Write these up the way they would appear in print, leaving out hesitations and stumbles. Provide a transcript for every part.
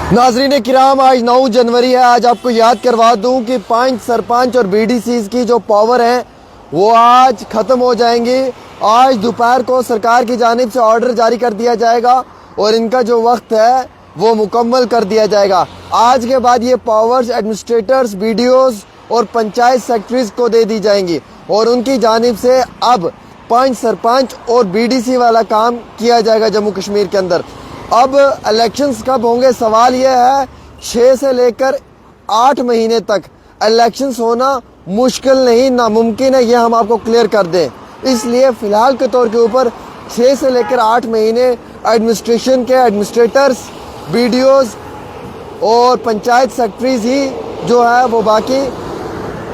नाजरीन किराम, आज 9 जनवरी है। आज आपको याद करवा दूं कि 5 सरपंच और बीडीसीज की जो पावर है वो आज ख़त्म हो जाएंगी। आज दोपहर को सरकार की जानिब से ऑर्डर जारी कर दिया जाएगा और इनका जो वक्त है वो मुकम्मल कर दिया जाएगा। आज के बाद ये पावर्स एडमिनिस्ट्रेटर्स, बीडीओज और पंचायत सेक्रेटरीज को दे दी जाएंगी और उनकी जानिब से अब 5 सरपंच और बीडीसी वाला काम किया जाएगा जम्मू कश्मीर के अंदर। अब इलेक्शंस कब होंगे, सवाल यह है। 6 से लेकर 8 महीने तक इलेक्शंस होना मुश्किल नहीं, नामुमकिन है, यह हम आपको क्लियर कर दें। इसलिए फ़िलहाल के तौर के ऊपर 6 से लेकर 8 महीने एडमिनिस्ट्रेशन के एडमिनिस्ट्रेटर्स, बीडीओज और पंचायत सेक्रेटरीज ही जो है वो बाकी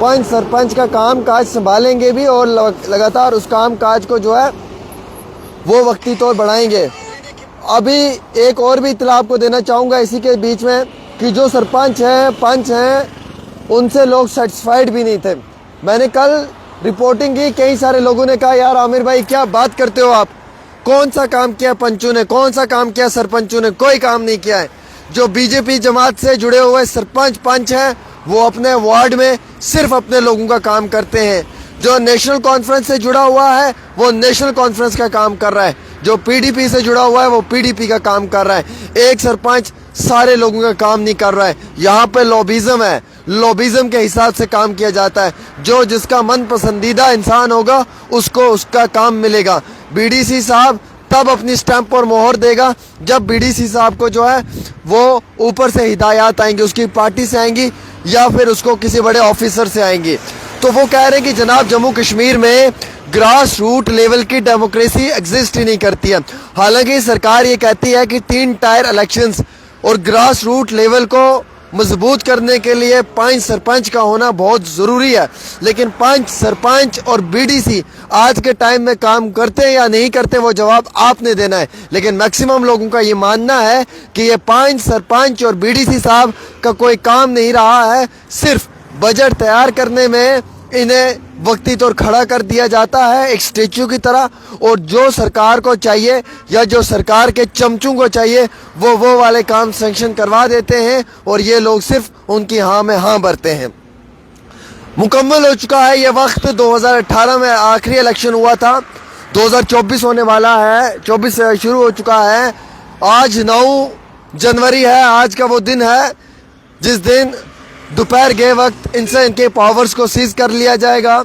5 सरपंच का काम काज संभालेंगे भी और लगातार उस काम काज को जो है वो वक्ती तौर बढ़ाएंगे। अभी एक और भी इत्तला आपको देना चाहूँगा इसी के बीच में कि जो सरपंच हैं, पंच हैं, उनसे लोग सेटिस्फाइड भी नहीं थे। मैंने कल रिपोर्टिंग की, कई सारे लोगों ने कहा यार आमिर भाई क्या बात करते हो आप, कौन सा काम किया पंचों ने, कौन सा काम किया सरपंचों ने, कोई काम नहीं किया है। जो बीजेपी जमात से जुड़े हुए सरपंच पंच हैं वो अपने वार्ड में सिर्फ अपने लोगों का काम करते हैं। जो नेशनल कॉन्फ्रेंस से जुड़ा हुआ है वो नेशनल कॉन्फ्रेंस का काम कर रहा है, जो पीडीपी से जुड़ा हुआ है वो पीडीपी का काम कर रहा है। एक सरपंच सारे लोगों का काम नहीं कर रहा है। यहाँ पे लॉबिज्म है, लॉबिज्म के हिसाब से काम किया जाता है। जो जिसका मन पसंदीदा इंसान होगा उसको उसका काम मिलेगा। बीडीसी साहब तब अपनी स्टैंप और मोहर देगा जब बीडीसी साहब को जो है वो ऊपर से हिदायत आएंगी, उसकी पार्टी से आएंगी या फिर उसको किसी बड़े ऑफिसर से आएंगी। तो वो कह रहे हैं कि जनाब जम्मू कश्मीर में ग्रास रूट लेवल की डेमोक्रेसी एग्जिस्ट ही नहीं करती है। हालांकि सरकार ये कहती है कि 3 टायर इलेक्शंस और ग्रास रूट लेवल को मजबूत करने के लिए 5 सरपंच का होना बहुत ज़रूरी है, लेकिन 5 सरपंच और बीडीसी आज के टाइम में काम करते हैं या नहीं करते वो जवाब आपने देना है। लेकिन मैक्सिमम लोगों का ये मानना है कि ये 5 सरपंच और बीडीसी साहब का कोई काम नहीं रहा है, सिर्फ बजट तैयार करने में इन्हें वक्ती तौर खड़ा कर दिया जाता है एक स्टेचू की तरह, और जो सरकार को चाहिए या जो सरकार के चमचों को चाहिए वो वाले काम सैंक्शन करवा देते हैं और ये लोग सिर्फ उनकी हाँ में हाँ भरते हैं। मुकम्मल हो चुका है ये वक्त। 2018 में आखिरी इलेक्शन हुआ था, 2024 होने वाला है, 24 से शुरू हो चुका है। आज 9 जनवरी है, आज का वो दिन है जिस दिन दोपहर के वक्त इनसे इनके पावर्स को सीज कर लिया जाएगा।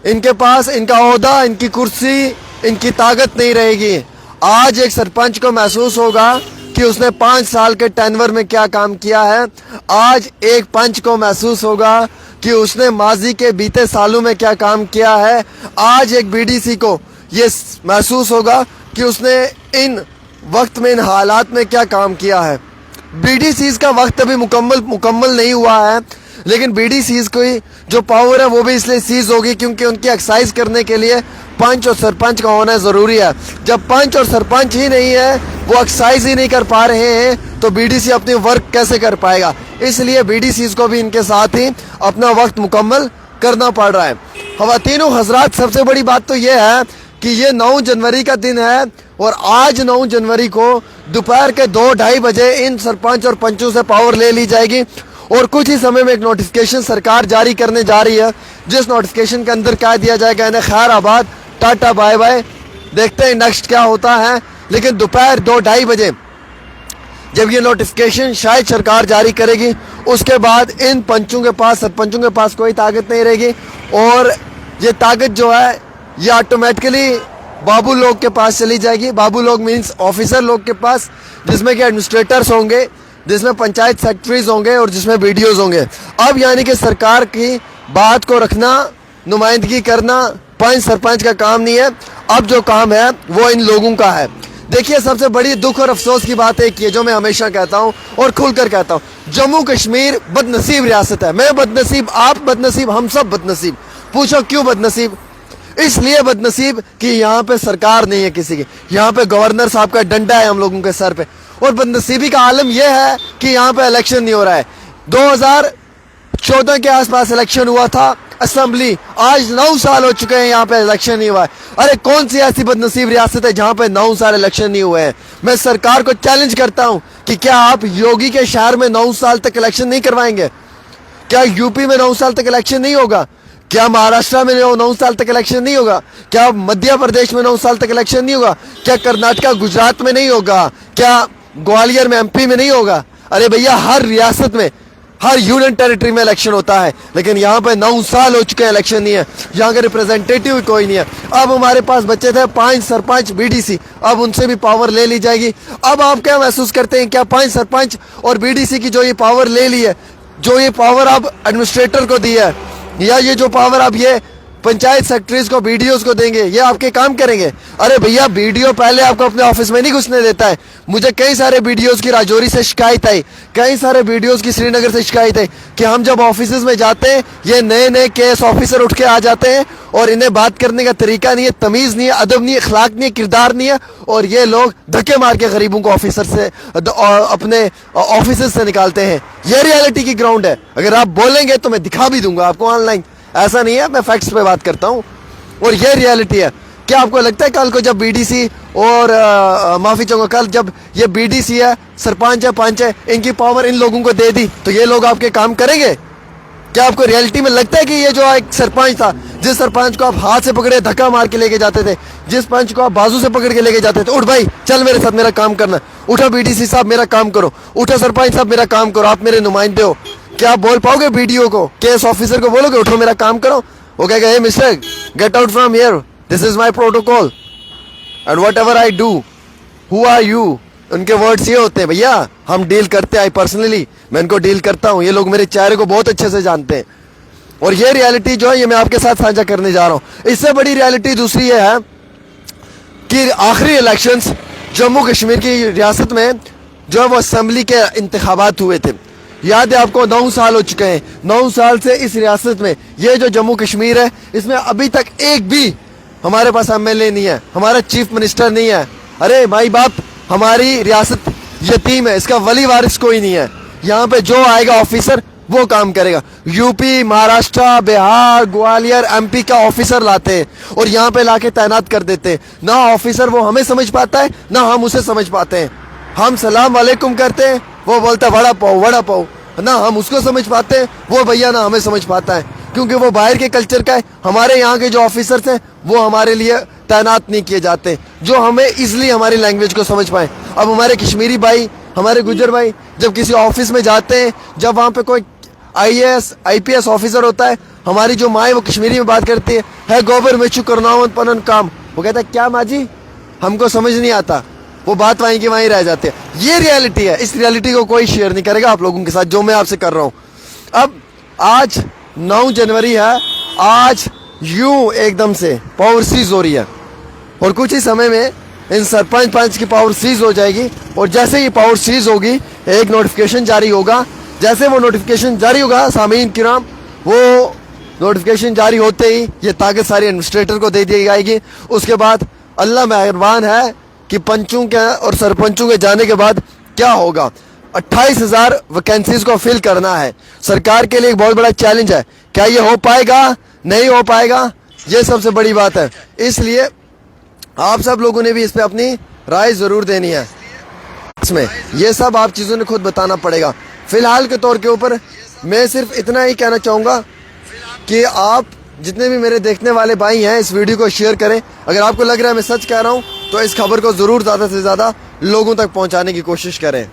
इनके पास इनका ओहदा, इनकी कुर्सी, इनकी ताकत नहीं रहेगी। आज एक सरपंच को महसूस होगा कि उसने 5 साल के टेन्वर में क्या काम किया है। आज एक पंच को महसूस होगा कि उसने माजी के बीते सालों में क्या काम किया है। आज एक बीडीसी को ये महसूस होगा कि उसने इन वक्त में, इन हालात में क्या काम किया है। बीडीसीज का वक्त अभी मुकम्मल नहीं हुआ है, लेकिन बीडीसीज की जो पावर है वो भी इसलिए सीज होगी क्योंकि उनकी एक्सरसाइज करने के लिए पंच और सरपंच का होना ज़रूरी है। जब पंच और सरपंच ही नहीं है, वो एक्सरसाइज ही नहीं कर पा रहे हैं, तो बीडीसी अपनी वर्क कैसे कर पाएगा। इसलिए बीडीसीज को भी इनके साथ ही अपना वक्त मुकम्मल करना पड़ रहा है। ख़वातीनो हज़रात, सबसे बड़ी बात तो ये है कि ये 9 जनवरी का दिन है और आज 9 जनवरी को दोपहर के 2-2:30 बजे इन सरपंच और पंचों से पावर ले ली जाएगी और कुछ ही समय में एक नोटिफिकेशन सरकार जारी करने जा रही है, जिस नोटिफिकेशन के अंदर कह दिया जाएगा इन्हें खैर आबाद, टाटा बाय बाय, देखते हैं नेक्स्ट क्या होता है। लेकिन दोपहर 2-2:30 बजे जब ये नोटिफिकेशन शायद सरकार जारी करेगी, उसके बाद इन पंचों के पास, सरपंचों के पास कोई ताकत नहीं रहेगी और ये ताकत जो है ये ऑटोमेटिकली बाबू लोग के पास चली जाएगी। बाबू लोग मीन्स ऑफिसर लोग के पास, जिसमें कि एडमिनिस्ट्रेटर्स होंगे, जिसमें पंचायत सेक्रेटरीज होंगे और जिसमें वीडियोज होंगे। अब यानी कि सरकार की बात को रखना, नुमाइंदगी करना 5 सरपंच का काम नहीं है। अब जो काम है वो इन लोगों का है। देखिए, सबसे बड़ी दुख और अफसोस की बात एक ये जो मैं हमेशा कहता हूँ और खुलकर कहता हूँ, जम्मू कश्मीर बदनसीब रियासत है। मैं बदनसीब, आप बदनसीब, हम सब बदनसीब। पूछो क्यों बदनसीब? इसलिए बदनसीब कि यहाँ पे सरकार नहीं है किसी की, यहाँ पे गवर्नर साहब का डंडा है हम लोगों के सर पे। और बदनसीबी का आलम यह है कि यहाँ पे इलेक्शन नहीं हो रहा है। 2014 के आसपास इलेक्शन हुआ था असेंबली, आज 9 साल हो चुके हैं यहाँ पे इलेक्शन नहीं हुआ है। अरे कौन सी ऐसी बदनसीब रियासत है जहाँ पे 9 साल इलेक्शन नहीं हुए हैं? मैं सरकार को चैलेंज करता हूं कि क्या आप योगी के शहर में 9 साल तक इलेक्शन नहीं करवाएंगे? क्या यूपी में 9 साल तक इलेक्शन नहीं होगा? क्या महाराष्ट्र में 9 साल तक इलेक्शन नहीं होगा? क्या मध्य प्रदेश में 9 साल तक इलेक्शन नहीं होगा? क्या कर्नाटका गुजरात में नहीं होगा? क्या ग्वालियर में एमपी में नहीं होगा? अरे भैया, हर रियासत में, हर यूनियन टेरिटरी में इलेक्शन होता है, लेकिन यहाँ पे 9 साल हो चुके हैं, इलेक्शन नहीं है। यहाँ के रिप्रेजेंटेटिव कोई नहीं है। अब हमारे पास बच्चे थे 5 सरपंच बीडीसी, अब उनसे भी पावर ले ली जाएगी। अब आप क्या महसूस करते हैं? क्या 5 सरपंच और बीडीसी की जो ये पावर ले ली है, जो ये पावर आप एडमिनिस्ट्रेटर को दी है, या ये जो पावर आप ये पंचायत सेक्रेटरीज को, बीडीओ को देंगे, ये आपके काम करेंगे? अरे भैया, बीडीओ पहले आपको अपने ऑफिस में नहीं घुसने देता है। मुझे कई सारे बीडीओ की राजौरी से शिकायत आई, कई सारे बीडीओ की श्रीनगर से शिकायत है कि हम जब ऑफिस में जाते हैं, ये नए नए केएस ऑफिसर उठ के आ जाते हैं और इन्हें बात करने का तरीका नहीं है, तमीज नहीं है, अदब नहीं है, अखलाक नहीं है, किरदार नहीं है, और ये लोग धक्के मार के गरीबों को ऑफिसर से, अपने ऑफिस से निकालते हैं। ये रियलिटी की ग्राउंड है। अगर आप बोलेंगे तो मैं दिखा भी दूंगा आपको ऑनलाइन, ऐसा नहीं है, मैं फैक्ट्स पे बात करता हूं, और ये रियलिटी है। क्या आपको लगता है कल को जब बीडीसी और माफी चाहूंगा, कल जब ये बीडीसी है, सरपंच है, पंच है, इनकी पावर इन लोगों को दे दी तो ये लोग आपके काम करेंगे? क्या आपको रियलिटी में लगता है कि ये जो एक सरपंच था, जिस सरपंच को आप हाथ से पकड़े धक्का मार के लेके जाते थे, जिस पंच को आप बाजू से पकड़ के लेके जाते थे, उठ भाई चल मेरे साथ, मेरा काम करना, उठा बीडीसी साहब मेरा काम करो, उठा सरपंच साहब मेरा काम करो, आप मेरे नुमाइंदे हो, क्या आप बोल पाओगे बीडीओ को, केएस ऑफिसर को बोलोगे उठो मेरा काम करो? वो कहेगा, hey mister, get out from here, this is my protocol and whatever I do, who are you? उनके वर्ड्स ये होते हैं, भैया हम डील करते हैं, आई पर्सनली मैं इनको डील करता हूँ, ये लोग मेरे चेहरे को बहुत अच्छे से जानते हैं। और ये रियलिटी जो है, ये मैं आपके साथ साझा करने जा रहा हूँ। इससे बड़ी रियलिटी दूसरी ये है कि आखिरी इलेक्शंस जम्मू कश्मीर की रियासत में जो है वो असेंबली के इंतखाबात हुए थे। याद है आपको, 9 साल हो चुके हैं। 9 साल से इस रियासत में, ये जो जम्मू कश्मीर है, इसमें अभी तक एक भी हमारे पास एमएलए नहीं है, हमारा चीफ मिनिस्टर नहीं है। अरे माई बाप, हमारी रियासत यतीम है, इसका वली वारिस कोई नहीं है। यहाँ पे जो आएगा ऑफिसर वो काम करेगा। यूपी, महाराष्ट्र, बिहार, ग्वालियर, एमपी का ऑफिसर लाते हैं और यहाँ पे लाके तैनात कर देते हैं। ना ऑफिसर वो हमें समझ पाता है, ना हम उसे समझ पाते हैं। हम सलाम वालेकुम करते हैं, वो बोलता है वड़ा पाओ वड़ा पाओ, ना हम उसको समझ पाते हैं, वो भैया ना हमें समझ पाता है, क्योंकि वो बाहर के कल्चर का है। हमारे यहाँ के जो ऑफिसर्स हैं वो हमारे लिए तैनात नहीं किए जाते, जो हमें इसलिए हमारी लैंग्वेज को समझ पाए। अब हमारे कश्मीरी भाई, हमारे गुज्जर भाई जब किसी ऑफिस में जाते हैं, जब वहाँ पे कोई आईएएस आईपीएस ऑफिसर होता है, हमारी जो माँ है वो कश्मीरी में बात करती है गोबर में करनावन पनन काम, वो कहता है क्या माँ जी, हमको समझ नहीं आता, वो बात वहीं की वहीं रह जाती है। ये रियलिटी है। इस रियलिटी को कोई शेयर नहीं करेगा आप लोगों के साथ, जो मैं आपसे कर रहा हूँ। अब आज 9 जनवरी है, आज यूं एकदम से पावर सीज हो रही है और कुछ ही समय में इन सरपंच पंच की पावर सीज हो जाएगी। और जैसे ही पावर सीज होगी, एक नोटिफिकेशन जारी होगा। जैसे वो नोटिफिकेशन जारी होगा सामीन किराम, वो नोटिफिकेशन जारी होते ही ये ताकत सारी एडमिनिस्ट्रेटर को दे दी जाएगी। उसके बाद अल्लाह मेहरबान है कि पंचों के और सरपंचों के जाने के बाद क्या होगा। 28,000 वैकेंसीज को फिल करना है। सरकार के लिए एक बहुत बड़ा चैलेंज है। क्या ये हो पाएगा? नहीं हो पाएगा, ये सबसे बड़ी बात है। इसलिए आप सब लोगों ने भी इस पे अपनी राय जरूर देनी है। इसमें ये सब आप चीजों ने खुद बताना पड़ेगा। फिलहाल के तौर के ऊपर मैं सिर्फ इतना ही कहना चाहूंगा कि आप जितने भी मेरे देखने वाले भाई हैं, इस वीडियो को शेयर करें। अगर आपको लग रहा है मैं सच कह रहा हूं तो इस खबर को जरूर ज्यादा से ज्यादा लोगों तक पहुंचाने की कोशिश करें।